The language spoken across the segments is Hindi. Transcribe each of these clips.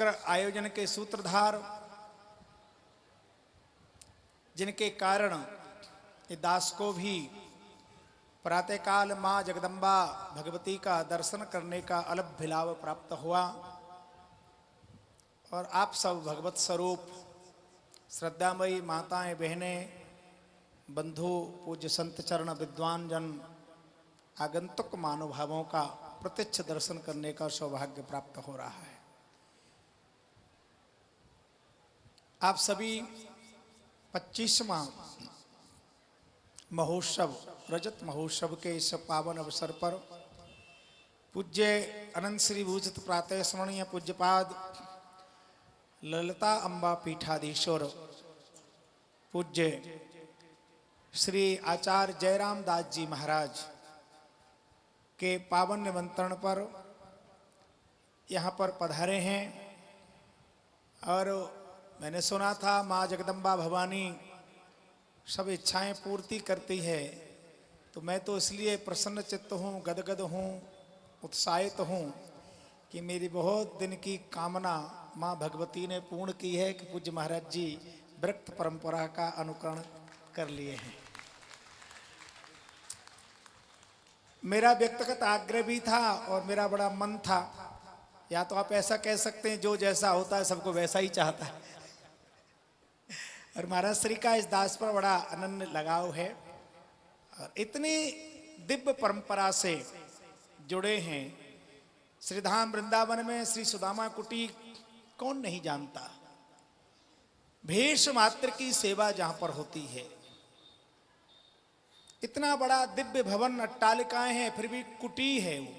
आयोजन के सूत्रधार, जिनके कारण ये दास को भी प्रातःकाल माँ जगदम्बा भगवती का दर्शन करने का अलभ्य लाभ प्राप्त हुआ। और आप सब भगवत स्वरूप श्रद्धामयी माताएं, बहनें, बंधु, पूज्य संत चरण, विद्वान जन, आगंतुक महानुभावों का प्रत्यक्ष दर्शन करने का सौभाग्य प्राप्त हो रहा है। आप सभी 25वां महोत्सव, रजत महोत्सव के इस पावन अवसर पर पूज्य अनंत श्री भूषित प्रातः स्मरणीय पूज्यपाद ललिता अम्बा पीठाधीश्वर पूज्य श्री आचार्य जयराम दास जी महाराज के पावन निमंत्रण पर यहाँ पर पधारे हैं। और मैंने सुना था माँ जगदम्बा भवानी सब इच्छाएं पूर्ति करती है, तो मैं तो इसलिए प्रसन्न चित्त हूँ, गदगद हूँ, उत्साहित हूँ कि मेरी बहुत दिन की कामना माँ भगवती ने पूर्ण की है कि पूज्य महाराज जी विरक्त परंपरा का अनुकरण कर लिए हैं। मेरा व्यक्तिगत आग्रह भी था और मेरा बड़ा मन था, या तो आप ऐसा कह सकते हैं जो जैसा होता है सबको वैसा ही चाहता है। और महाराज श्री का इस दास पर बड़ा अनन्य लगाव है और इतनी दिव्य परंपरा से जुड़े हैं। श्रीधाम वृंदावन में श्री सुदामा कुटी कौन नहीं जानता। भेष मात्र की सेवा जहां पर होती है, इतना बड़ा दिव्य भवन, अट्टालिकाएं हैं, फिर भी कुटी है वो।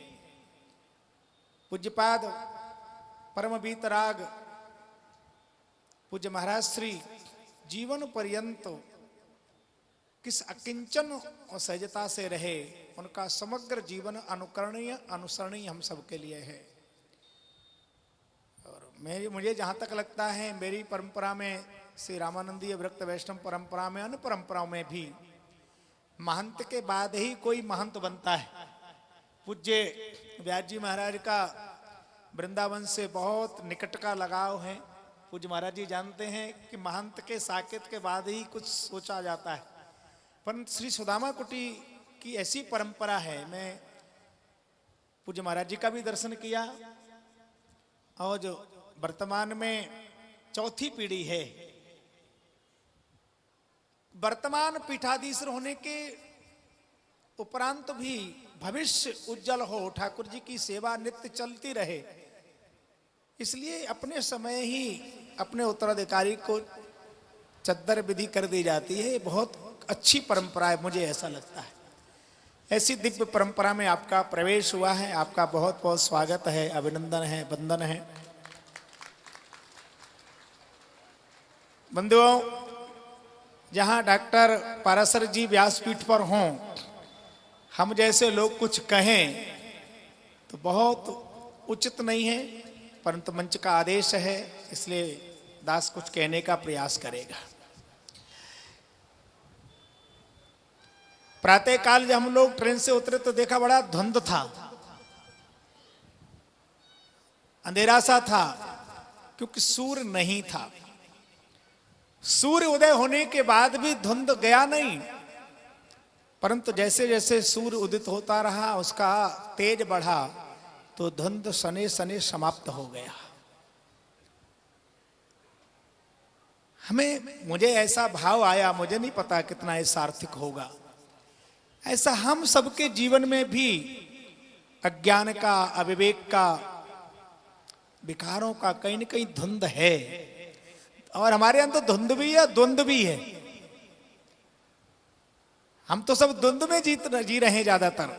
पूज्यपाद परम वीतराग पूज्य महाराज श्री जीवन पर्यंत किस अकिंचन और सहजता से रहे, उनका समग्र जीवन अनुकरणीय, अनुसरणीय हम सबके लिए है। और मुझे जहाँ तक लगता है, मेरी परंपरा में, श्री रामानंदीय विरक्त वैष्णव परंपरा में, अन्य परंपराओं में भी महंत के बाद ही कोई महंत बनता है। पूज्य व्यास जी महाराज का वृंदावन से बहुत निकट का लगाव है। पूज्य महाराज जी जानते हैं कि महंत के साकेत के बाद ही कुछ सोचा जाता है, पर श्री सुदामा कुटी की ऐसी परंपरा है। मैं पूज्य महाराज जी का भी दर्शन किया और जो वर्तमान में चौथी पीढ़ी है, वर्तमान पीठाधीश्वर होने के उपरांत भी भविष्य उज्जवल हो, ठाकुर जी की सेवा नित्य चलती रहे, इसलिए अपने समय ही अपने उत्तराधिकारी को चद्दर विधि कर दी जाती है। बहुत अच्छी परंपरा है, मुझे ऐसा लगता है। ऐसी दिव्य परंपरा में आपका प्रवेश हुआ है, आपका बहुत बहुत स्वागत है, अभिनंदन है, वंदन है। बंधुओं, जहां डॉक्टर पाराशर जी व्यासपीठ पर हों, हम जैसे लोग कुछ कहें तो बहुत उचित नहीं है, परंतु मंच का आदेश है, इसलिए दास कुछ कहने का प्रयास करेगा। प्रातःकाल जब हम लोग ट्रेन से उतरे तो देखा बड़ा धुंध था, अंधेरा सा था, क्योंकि सूर्य नहीं था। सूर्य उदय होने के बाद भी धुंध गया नहीं, परंतु जैसे जैसे सूर्य उदित होता रहा, उसका तेज बढ़ा, तो धुंध सने सने समाप्त हो गया। मुझे ऐसा भाव आया, मुझे नहीं पता कितना ये सार्थक होगा। ऐसा हम सबके जीवन में भी अज्ञान का, अविवेक का, विकारों का कहीं न कहीं धुंध है। और हमारे अंदर धुंध भी है, द्वंद भी है। हम तो सब द्वंद में जी रहे हैं ज्यादातर।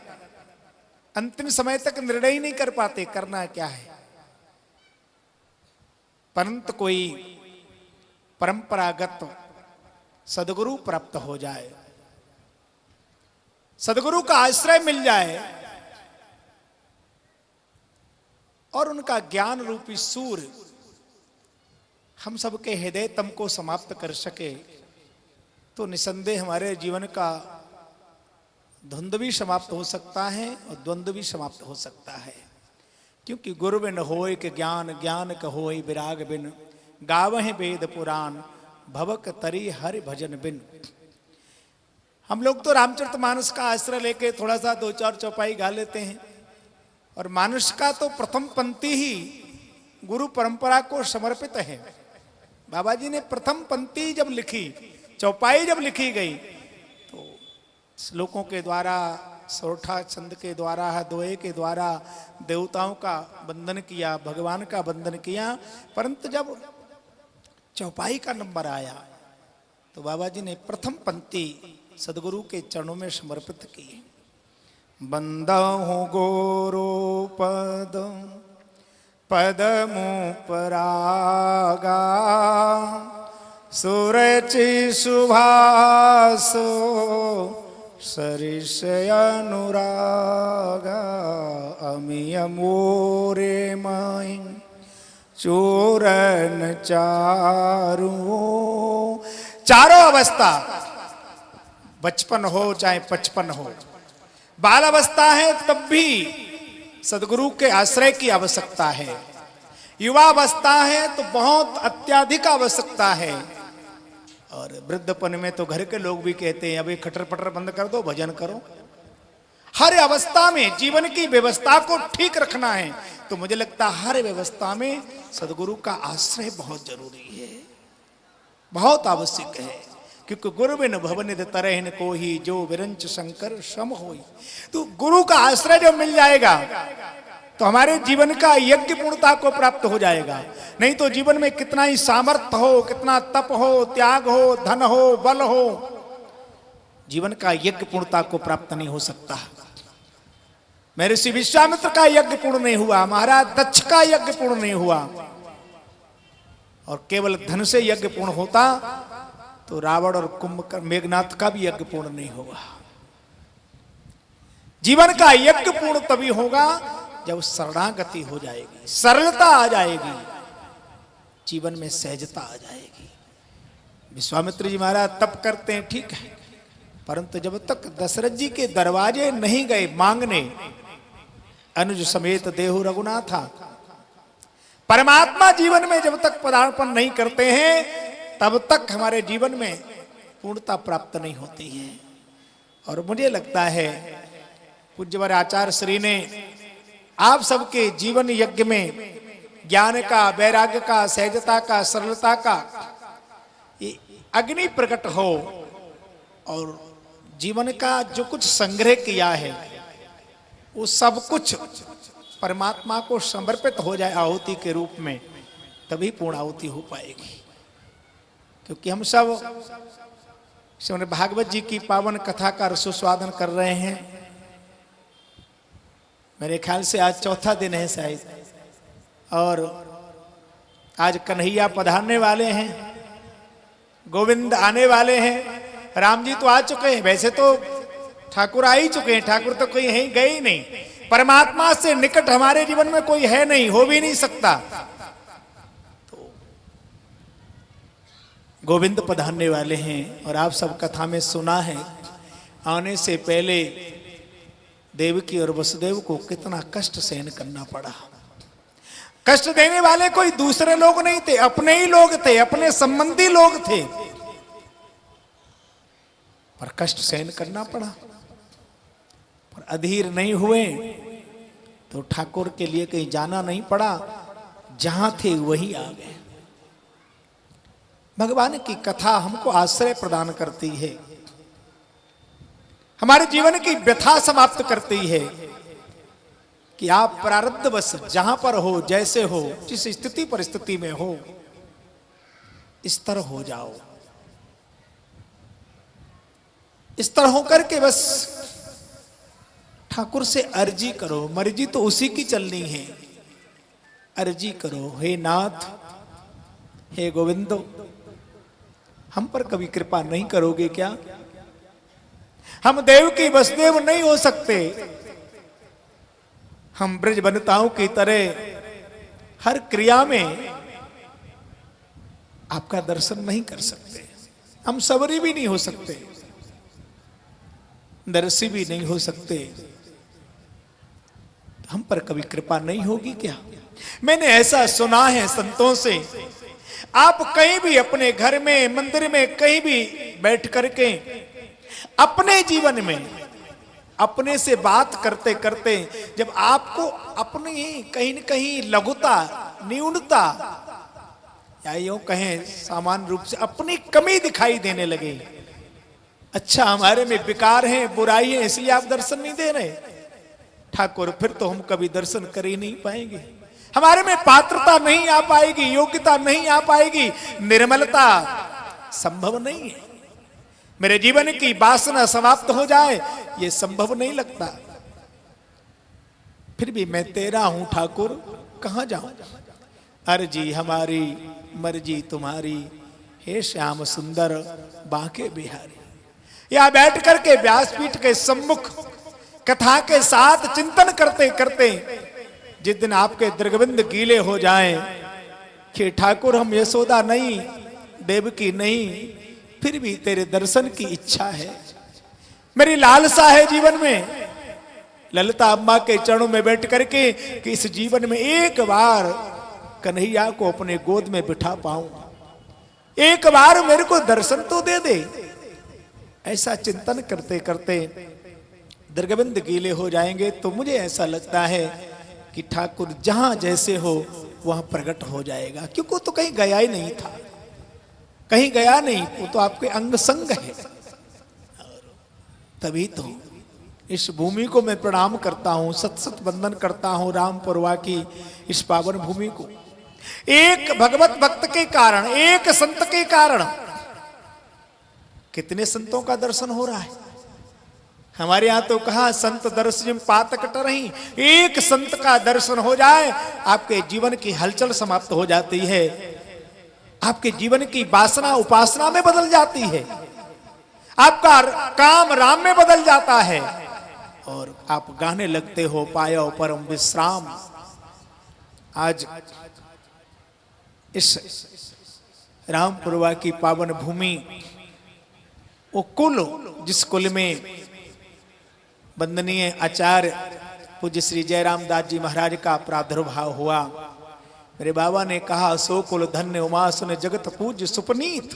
अंतिम समय तक निर्णय ही नहीं कर पाते करना क्या है। परंतु कोई परंपरागत सदगुरु प्राप्त हो जाए, सदगुरु का आश्रय मिल जाए और उनका ज्ञान रूपी सूर्य हम सबके हृदय तम को समाप्त कर सके, तो निसंदेह हमारे जीवन का धुंध भी समाप्त हो सकता है और द्वंद्व भी समाप्त हो सकता है। क्योंकि गुरु बिन होय के ज्ञान, ज्ञान क होय विराग बिन, गावहि वेद पुराण, भवक तरी हरि भजन बिन। हम लोग तो रामचरितमानस का आश्रय लेके थोड़ा सा दो चार चौपाई गा लेते हैं, और मानस का तो प्रथम पंक्ति ही गुरु परंपरा को समर्पित है। बाबा जी ने प्रथम पंक्ति जब लिखी, चौपाई जब लिखी गई, तो श्लोकों के द्वारा, सोरठा छंद के द्वारा, दोहे के द्वारा देवताओं का वंदन किया, भगवान का वंदन किया। परंतु जब चौपाई का नंबर आया तो बाबा जी ने प्रथम पंक्ति सदगुरु के चरणों में समर्पित की। बंदहु गोरो पद पदमु परागा, सुरचि सुभासो सरिष अनुरागा, अमिय मोरे माई चूरन चारू। चारों अवस्था, बचपन हो चाहे पचपन हो, बाल अवस्था है तब भी सदगुरु के आश्रय की आवश्यकता है, युवा अवस्था है तो बहुत अत्याधिक आवश्यकता है, और वृद्धपन में तो घर के लोग भी कहते हैं अभी खटर पटर बंद कर दो, भजन करो। हर अवस्था में जीवन की व्यवस्था को ठीक रखना है, तो मुझे लगता है हर व्यवस्था में सदगुरु का आश्रय बहुत जरूरी है, बहुत आवश्यक है। क्योंकि गुरु बिन भवनिधि तरहिन कोहि, जो विरंच शंकर सम होई। तो गुरु का आश्रय जब मिल जाएगा तो हमारे जीवन का यज्ञ पूर्णता को प्राप्त हो जाएगा। नहीं तो जीवन में कितना ही सामर्थ्य हो, कितना तप हो, त्याग हो, धन हो, बल हो, जीवन का यज्ञ पूर्णता को प्राप्त नहीं हो सकता। मेरे ऋषि विश्वामित्र का यज्ञ पूर्ण नहीं हुआ, महाराज दक्ष का यज्ञ पूर्ण नहीं हुआ, और केवल धन से यज्ञ पूर्ण होता तो रावण और कुंभकर्ण मेघनाथ का भी यज्ञ पूर्ण नहीं होगा। जीवन का यज्ञ पूर्ण तभी होगा जब शरणागति हो जाएगी, सरलता आ जाएगी, जीवन में सहजता आ जाएगी। विश्वामित्र जी महाराज तप करते हैं, ठीक है, परंतु जब तक दशरथ जी के दरवाजे नहीं गए मांगने, अनुज समेत देहु रघुनाथा, परमात्मा जीवन में जब तक पदार्पण नहीं करते हैं तब तक हमारे जीवन में पूर्णता प्राप्त नहीं होती है। और मुझे लगता है पूज्यवर आचार्य श्री ने आप सबके जीवन यज्ञ में ज्ञान का, वैराग्य का, सहजता का, सरलता का ये अग्नि प्रकट हो, और जीवन का जो कुछ संग्रह किया है वो सब कुछ परमात्मा को समर्पित हो जाए आहुति के रूप में, तभी पूर्ण आहुति हो पाएगी। क्योंकि हम सब श्रीमद् भागवत जी की पावन कथा का रसोस्वादन कर रहे हैं। मेरे ख्याल से आज चौथा दिन है शायद, और आज कन्हैया पधारने वाले हैं, गोविंद आने वाले हैं, राम जी तो आ चुके हैं, वैसे तो ठाकुर आ ही चुके हैं, ठाकुर तो कोई है गए ही नहीं। परमात्मा से निकट हमारे जीवन में कोई है नहीं, हो भी नहीं सकता। तो गोविंद पधारने वाले हैं, और आप सब कथा में सुना है आने से पहले देवकी और वसुदेव को कितना कष्ट सहन करना पड़ा। कष्ट देने वाले कोई दूसरे लोग नहीं थे, अपने ही लोग थे, अपने संबंधी लोग थे, पर कष्ट सहन करना पड़ा। पर अधीर नहीं हुए तो ठाकुर के लिए कहीं जाना नहीं पड़ा, जहां थे वही आ गए। भगवान की कथा हमको आश्रय प्रदान करती है, हमारे जीवन की व्यथा समाप्त करती है कि आप प्रारब्धवश जहां पर हो, जैसे हो, जिस स्थिति परिस्थिति में हो, इस तरह हो जाओ। इस तरह होकर के बस ठाकुर से अर्जी करो, मर्जी तो उसी की चलनी है। अर्जी करो, हे नाथ, हे गोविंदो, हम पर कभी कृपा नहीं करोगे क्या? हम देव की वसुदेव नहीं हो सकते, हम ब्रज वनिताओं की तरह हर क्रिया में आपका दर्शन नहीं कर सकते, हम सबरी भी नहीं हो सकते, दर्शी भी नहीं हो सकते। हम पर कभी कृपा नहीं होगी क्या? मैंने ऐसा सुना है संतों से, आप कहीं भी अपने घर में, मंदिर में, कहीं भी बैठ करके अपने जीवन में अपने से बात करते करते जब आपको अपनी कहीं न कहीं लघुता, न्यूनता, या यूं कहें सामान्य रूप से अपनी कमी दिखाई देने लगे, अच्छा हमारे में विकार है, बुराई है, इसलिए आप दर्शन नहीं दे रहे, ठाकुर फिर तो हम कभी दर्शन कर ही नहीं पाएंगे। हमारे में पात्रता नहीं आ पाएगी, योग्यता नहीं आ पाएगी, निर्मलता संभव नहीं है। मेरे जीवन की वासना समाप्त हो जाए ये संभव नहीं लगता। फिर भी मैं तेरा हूं ठाकुर, कहां जाऊं? अर्जी हमारी मर्जी तुम्हारी, हे श्याम सुंदर बांके बिहारी। या बैठ करके व्यासपीठ के सम्मुख कथा के साथ चिंतन करते करते जिस दिन आपके दृगबिंद गीले हो जाएं कि ठाकुर हम यशोदा नहीं, देवकी नहीं, फिर भी तेरे दर्शन की इच्छा है, मेरी लालसा है जीवन में ललिता अम्मा के चरणों में बैठ करके कि इस जीवन में एक बार कन्हैया को अपने गोद में बिठा पाऊं, एक बार मेरे को दर्शन तो दे दे। ऐसा चिंतन करते करते दृगबिंद गीले हो जाएंगे तो मुझे ऐसा लगता है कि ठाकुर जहां जैसे हो वहां प्रकट हो जाएगा, क्योंकि वो तो कहीं गया ही नहीं था, कहीं गया नहीं, वो तो आपके अंग संग है। तभी तो इस भूमि को मैं प्रणाम करता हूं, सत सत वंदन करता हूं रामपुरवा की इस पावन भूमि को। एक भगवत भक्त के कारण, एक संत के कारण कितने संतों का दर्शन हो रहा है। हमारे यहां तो कहा संत दर्शन पातक टरही, एक संत का दर्शन हो जाए आपके जीवन की हलचल समाप्त हो जाती है, आपके जीवन की वासना उपासना में बदल जाती है, आपका काम राम में बदल जाता है और आप गाने लगते हो पायो परम विश्राम। आज इस रामपुरवा की पावन भूमि, वो कुल जिस कुल में वंदनीय आचार्य पूज्य श्री जयराम दास जी महाराज का प्रादुर्भाव हुआ, मेरे बाबा ने कहा सो कुल धन्य उमा सुन जगत पूज्य सुपनीत।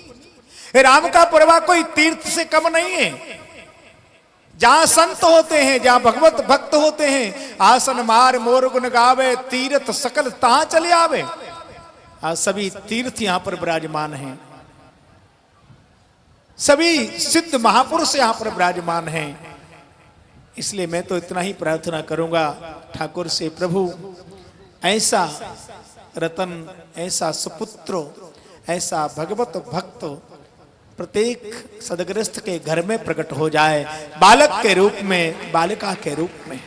राम का पुरवा कोई तीर्थ से कम नहीं है, जहां संत होते हैं, जहां भगवत भक्त होते हैं, आसन मार मोर गुण गावे, तीर्थ सकल तहां चले आवे। आज सभी तीर्थ यहां पर विराजमान हैं, सभी सिद्ध महापुरुष यहां पर विराजमान हैं। इसलिए मैं तो इतना ही प्रार्थना करूंगा ठाकुर से, प्रभु ऐसा रतन, ऐसा सुपुत्र, ऐसा भगवत भक्त प्रत्येक सदग्रस्त के घर में प्रकट हो जाए, बालक के रूप में, बालिका के रूप में।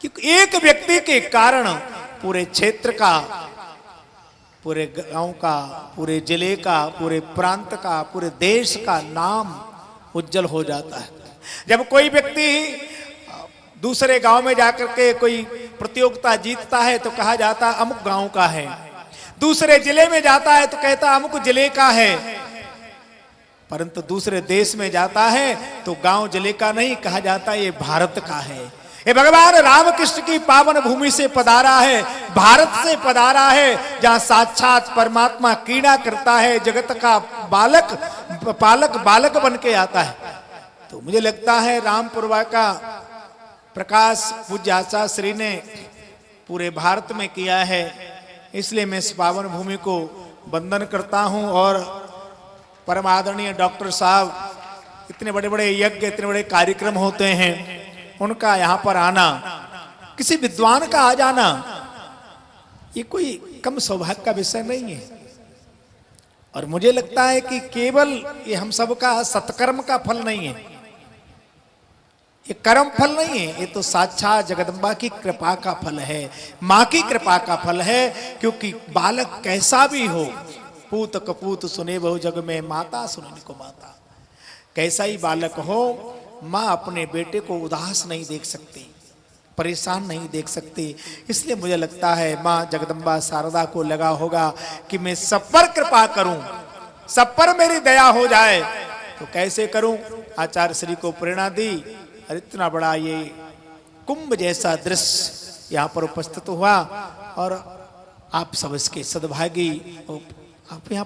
क्योंकि एक व्यक्ति के कारण पूरे क्षेत्र का, पूरे गांव का, पूरे जिले का, पूरे प्रांत का, पूरे देश का नाम उज्जवल हो जाता है। जब कोई व्यक्ति दूसरे गांव में जाकर के कोई प्रतियोगिता जीतता है तो कहा जाता अमुक गांव का है, दूसरे जिले में जाता है तो कहता अमुक जिले का है, परंतु दूसरे देश में जाता है तो गांव जिले का नहीं कहा जाता ये भारत का है। ये भगवान रामकृष्ण की पावन भूमि से पधारा है, भारत से पधारा है, जहां साक्षात परमात्मा क्रीड़ा करता है, जगत का बालक पालक बालक बन के आता है। तो मुझे लगता है रामपुरवा का प्रकाश पूज्य आचार्य श्री ने पूरे भारत में किया है, इसलिए मैं इस पावन भूमि को वंदन करता हूं। और परम आदरणीय डॉक्टर साहब, इतने बड़े बड़े यज्ञ, इतने बड़े कार्यक्रम होते हैं, उनका यहाँ पर आना, किसी विद्वान का आ जाना, ये कोई कम सौभाग्य का विषय नहीं है। और मुझे लगता है कि केवल ये हम सबका सत्कर्म का फल नहीं है, ये कर्म फल नहीं है, ये तो साक्षात जगदम्बा की कृपा का फल है, माँ की कृपा का फल है। क्योंकि बालक कैसा भी हो, पूत कपूत सुने बहु जग में, माता सुनने को माता, कैसा ही बालक हो, माँ अपने बेटे को उदास नहीं देख सकती, परेशान नहीं देख सकती। इसलिए मुझे लगता है माँ जगदम्बा शारदा को लगा होगा कि मैं सब पर कृपा करूं, सब पर मेरी दया हो जाए। तो कैसे करूं? आचार्य श्री को प्रेरणा दी, और इतना बड़ा ये कुंभ जैसा दृश्य यहाँ पर उपस्थित हुआ और आप सब इसके सद्भागी आप यहाँ